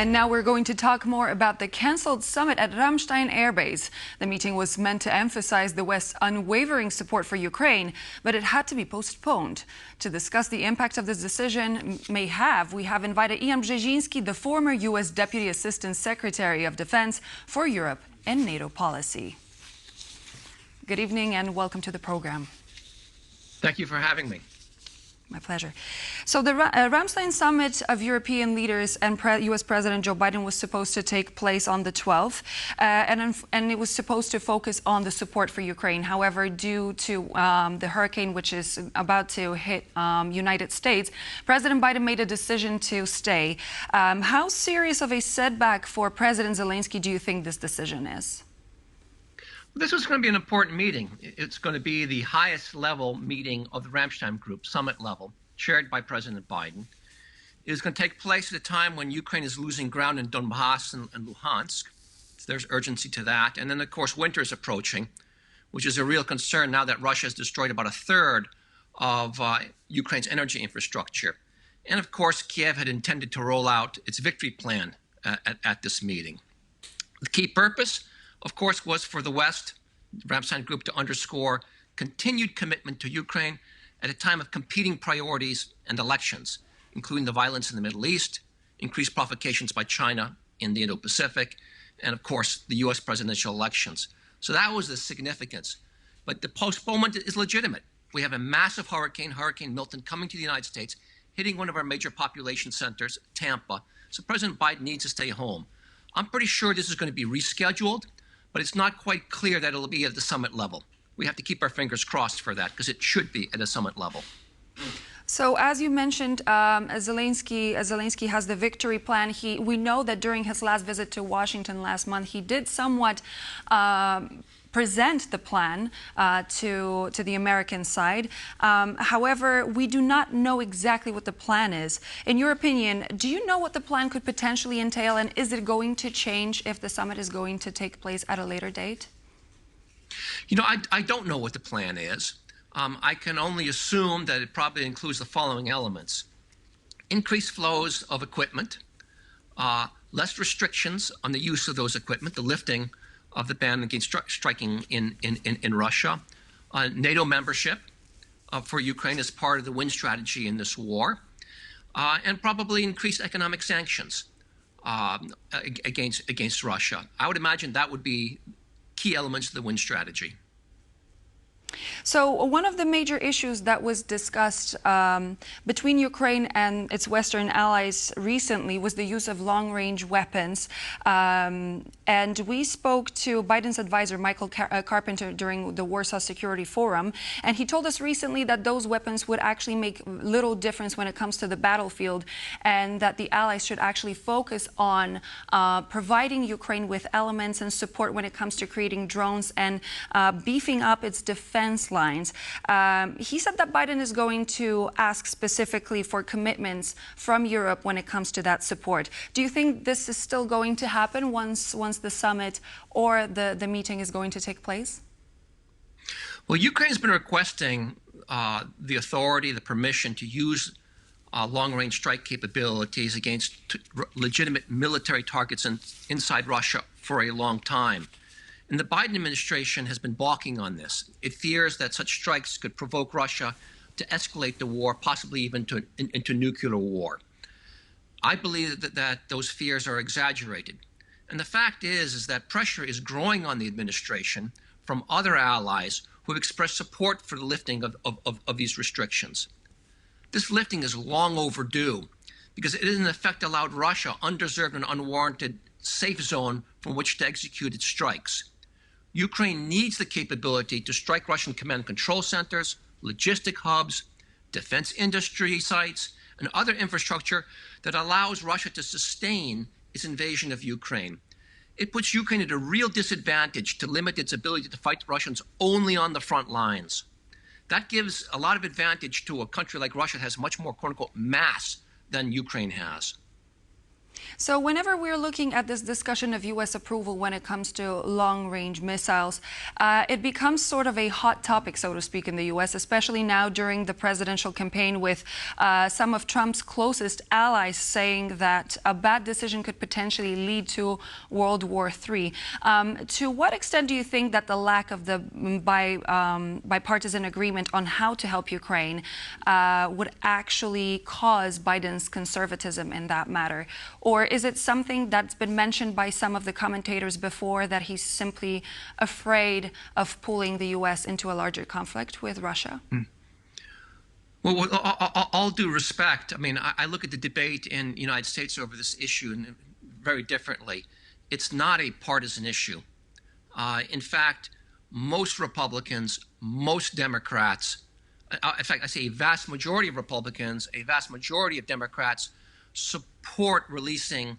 And now we're going to talk more about the cancelled summit at Ramstein Air Base. The meeting was meant to emphasize the West's unwavering support for Ukraine, but it had to be postponed. To discuss the impact of this decision may have, we have invited Ian Brzezinski, the former U.S. Deputy Assistant Secretary of Defense for Europe and NATO policy. Good evening and welcome to the program. Thank you for having me. My pleasure. So the Ramstein Summit of European leaders and U.S. President Joe Biden was supposed to take place on the 12th, and it was supposed to focus on the support for Ukraine. However, due to the hurricane which is about to hit United States, President Biden made a decision to stay. How serious of a setback for President Zelensky do you think this decision is? This is going to be an important meeting. It's going to be the highest level meeting of the Ramstein Group, summit level, chaired by President Biden. It is going to take place at a time when Ukraine is losing ground in Donbass and Luhansk. So there's urgency to that. And then, of course, winter is approaching, which is a real concern now that Russia has destroyed about a third of Ukraine's energy infrastructure. And, of course, Kiev had intended to roll out its victory plan at this meeting. The key purpose, of course, was for the West, the Ramstein Group, to underscore continued commitment to Ukraine at a time of competing priorities and elections, including the violence in the Middle East, increased provocations by China in the Indo-Pacific, and, of course, the U.S. presidential elections. So that was the significance. But the postponement is legitimate. We have a massive hurricane, Hurricane Milton, coming to the United States, hitting one of our major population centers, Tampa. So President Biden needs to stay home. I'm pretty sure this is going to be rescheduled, but it's not quite clear that it'll be at the summit level. We have to keep our fingers crossed for that because it should be at a summit level. So, as you mentioned, Zelensky has the victory plan. We know that during his last visit to Washington last month, he did somewhat present the plan to the American side. However, we do not know exactly what the plan is. In your opinion, do you know what the plan could potentially entail, and is it going to change if the summit is going to take place at a later date? You know, I don't know what the plan is. I can only assume that it probably includes the following elements: increased flows of equipment, less restrictions on the use of those equipment, the lifting of the ban against striking in Russia, NATO membership for Ukraine as part of the win strategy in this war, and probably increased economic sanctions against Russia. I would imagine that would be key elements of the win strategy. So one of the major issues that was discussed between Ukraine and its Western allies recently was the use of long-range weapons. And we spoke to Biden's advisor, Michael Carpenter, during the Warsaw Security Forum. And he told us recently that those weapons would actually make little difference when it comes to the battlefield, and that the allies should actually focus on providing Ukraine with elements and support when it comes to creating drones and beefing up its defense lines. He said that Biden is going to ask specifically for commitments from Europe when it comes to that support. Do you think this is still going to happen once the summit or the meeting is going to take place? Well, Ukraine's been requesting the authority, the permission to use long-range strike capabilities against legitimate military targets inside Russia for a long time. And the Biden administration has been balking on this. It fears that such strikes could provoke Russia to escalate the war, possibly even into nuclear war. I believe that those fears are exaggerated. And the fact is that pressure is growing on the administration from other allies who have expressed support for the lifting of these restrictions. This lifting is long overdue because it in effect allowed Russia undeserved and unwarranted safe zone from which to execute its strikes. Ukraine needs the capability to strike Russian command and control centers, logistic hubs, defense industry sites, and other infrastructure that allows Russia to sustain its invasion of Ukraine. It puts Ukraine at a real disadvantage to limit its ability to fight the Russians only on the front lines. That gives a lot of advantage to a country like Russia that has much more, quote-unquote, mass than Ukraine has. So whenever we're looking at this discussion of U.S. approval when it comes to long-range missiles, it becomes sort of a hot topic, so to speak, in the U.S., especially now during the presidential campaign with some of Trump's closest allies saying that a bad decision could potentially lead to World War III. To what extent do you think that the lack of the bipartisan agreement on how to help Ukraine would actually cause Biden's conservatism in that matter? Or is it something that's been mentioned by some of the commentators before that he's simply afraid of pulling the U.S. into a larger conflict with Russia? Well, with all due respect, I mean, I look at the debate in the United States over this issue very differently. It's not a partisan issue. In fact, most Republicans, most Democrats, in fact, I say a vast majority of Republicans, a vast majority of Democrats support releasing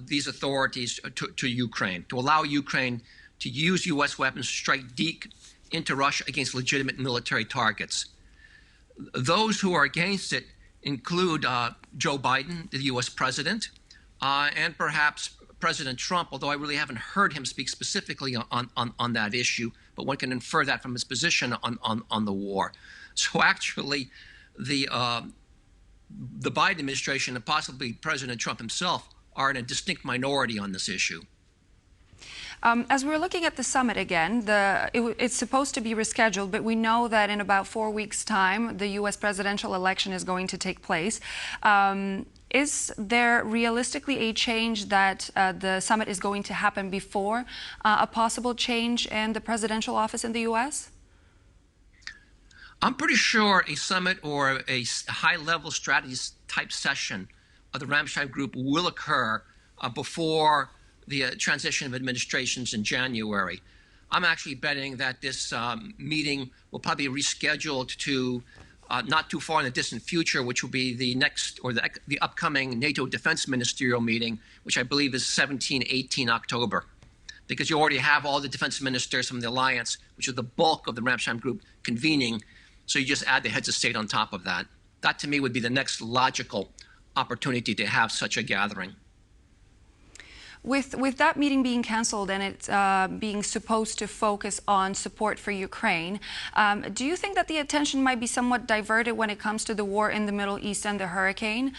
these authorities to Ukraine, to allow Ukraine to use U.S. weapons to strike deep into Russia against legitimate military targets. Those who are against it include Joe Biden, the U.S. president, and perhaps President Trump, although I really haven't heard him speak specifically on that issue, but one can infer that from his position on the war. So actually, the Biden administration and possibly President Trump himself are in a distinct minority on this issue. As we're looking at the summit again, it's supposed to be rescheduled, but we know that in about 4 weeks' time, the U.S. presidential election is going to take place. Is there realistically a change that the summit is going to happen before a possible change in the presidential office in the U.S.? I'm pretty sure a summit or a high-level strategy type session of the Ramstein Group will occur before the transition of administrations in January. I'm actually betting that this meeting will probably be rescheduled to not too far in the distant future, which will be the next or the upcoming NATO Defense Ministerial meeting, which I believe is 17-18 October. Because you already have all the defense ministers from the alliance, which is the bulk of the Ramstein Group, convening. So you just add the heads of state on top of that. That, to me, would be the next logical opportunity to have such a gathering. With that meeting being canceled and it being supposed to focus on support for Ukraine, do you think that the attention might be somewhat diverted when it comes to the war in the Middle East and the hurricane?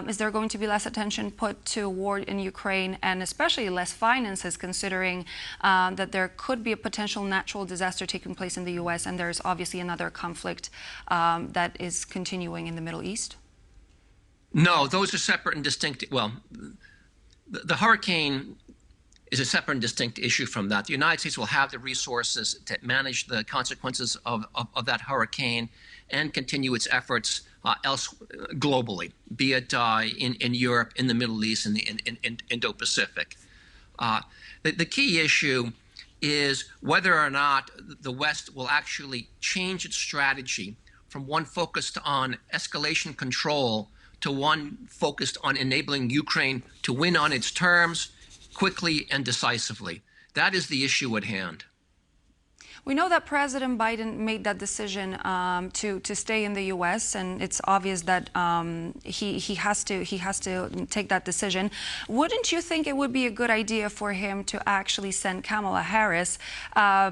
Is there going to be less attention put to war in Ukraine and especially less finances, considering that there could be a potential natural disaster taking place in the U.S. and there's obviously another conflict that is continuing in the Middle East? No, those are separate and distinct. Well, the hurricane is a separate and distinct issue from that. The United States will have the resources to manage the consequences of that hurricane and continue its efforts globally, be it in Europe, in the Middle East, and in Indo-Pacific. The key issue is whether or not the West will actually change its strategy from one focused on escalation control to one focused on enabling Ukraine to win on its terms quickly and decisively. That is the issue at hand. We know that President Biden made that decision to stay in the U.S., and it's obvious that he has to take that decision. Wouldn't you think it would be a good idea for him to actually send Kamala Harris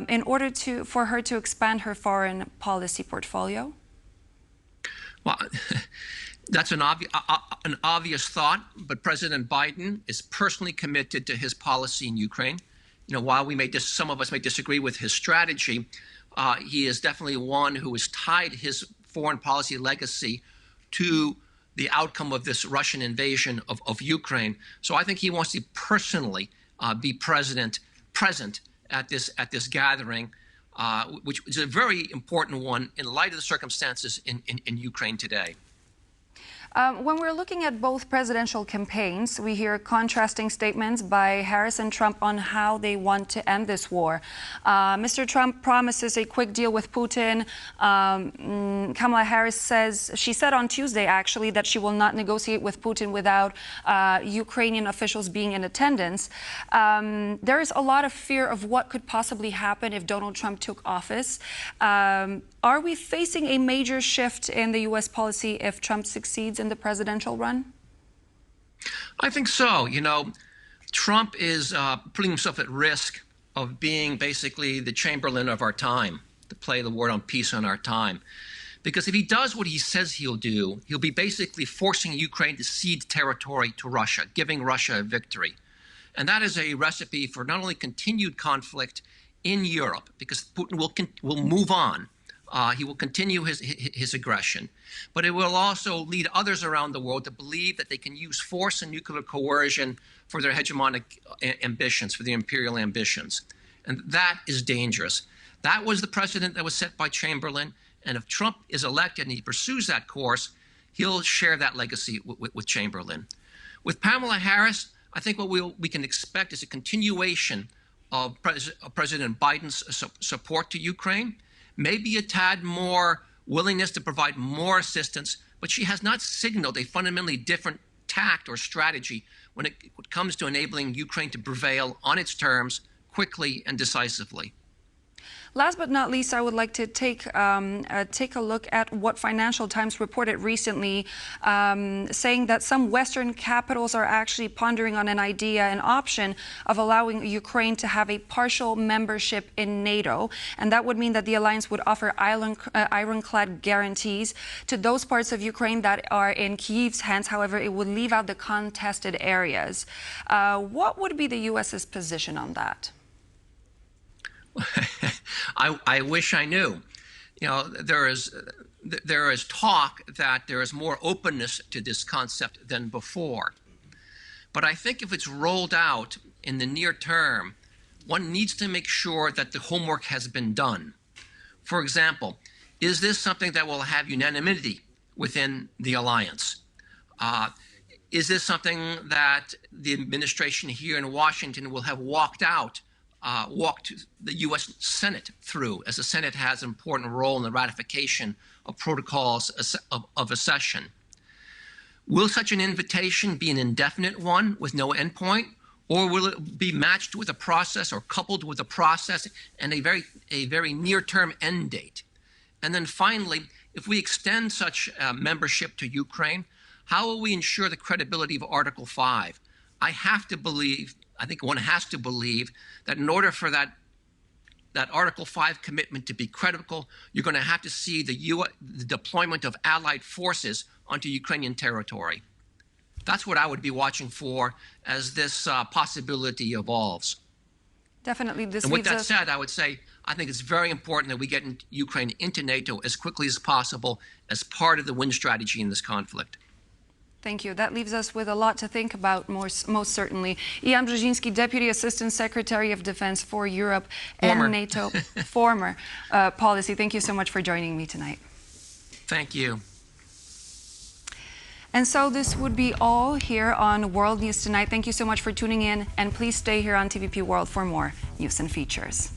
in order for her to expand her foreign policy portfolio? Well, that's an obvious thought, but President Biden is personally committed to his policy in Ukraine. You know, while some of us may disagree with his strategy, he is definitely one who has tied his foreign policy legacy to the outcome of this Russian invasion of Ukraine. So I think he wants to personally be present at this gathering, which is a very important one in light of the circumstances in Ukraine today. When we're looking at both presidential campaigns, we hear contrasting statements by Harris and Trump on how they want to end this war. Mr. Trump promises a quick deal with Putin. Kamala Harris said on Tuesday, actually, that she will not negotiate with Putin without Ukrainian officials being in attendance. There is a lot of fear of what could possibly happen if Donald Trump took office. Are we facing a major shift in the U.S. policy if Trump succeeds in the presidential run? I think so. You know, Trump is putting himself at risk of being basically the Chamberlain of our time, to play the word on peace on our time. Because if he does what he says he'll do, he'll be basically forcing Ukraine to cede territory to Russia, giving Russia a victory. And that is a recipe for not only continued conflict in Europe, because Putin will move on. He will continue his aggression, but it will also lead others around the world to believe that they can use force and nuclear coercion for their hegemonic ambitions, for their imperial ambitions. And that is dangerous. That was the precedent that was set by Chamberlain. And if Trump is elected and he pursues that course, he'll share that legacy with Chamberlain. With Pamela Harris, I think what we can expect is a continuation of President Biden's support to Ukraine, maybe a tad more willingness to provide more assistance, but she has not signaled a fundamentally different tact or strategy when it comes to enabling Ukraine to prevail on its terms quickly and decisively. Last but not least, I would like to take a look at what Financial Times reported recently, saying that some Western capitals are actually pondering on an option of allowing Ukraine to have a partial membership in NATO. And that would mean that the alliance would offer ironclad guarantees to those parts of Ukraine that are in Kyiv's hands. However, it would leave out the contested areas. What would be the U.S.'s position on that? I wish I knew. You know, there is talk that there is more openness to this concept than before. But I think if it's rolled out in the near term, one needs to make sure that the homework has been done. For example, is this something that will have unanimity within the alliance? Is this something that the administration here in Washington will have walked the U.S. Senate through, as the Senate has an important role in the ratification of protocols of accession? Will such an invitation be an indefinite one with no endpoint, or will it be matched with a process or coupled with a process and a very near-term end date? And then finally, if we extend such membership to Ukraine, how will we ensure the credibility of Article 5? I think one has to believe that in order for that Article 5 commitment to be credible, you're going to have to see the deployment of allied forces onto Ukrainian territory. That's what I would be watching for as this possibility evolves. Definitely. And with that said, I would say I think it's very important that we get Ukraine into NATO as quickly as possible as part of the win strategy in this conflict. Thank you. That leaves us with a lot to think about, most certainly. Ian Brzezinski, Deputy Assistant Secretary of Defense for Europe and NATO, former policy. Thank you so much for joining me tonight. Thank you. And so this would be all here on World News Tonight. Thank you so much for tuning in, and please stay here on TVP World for more news and features.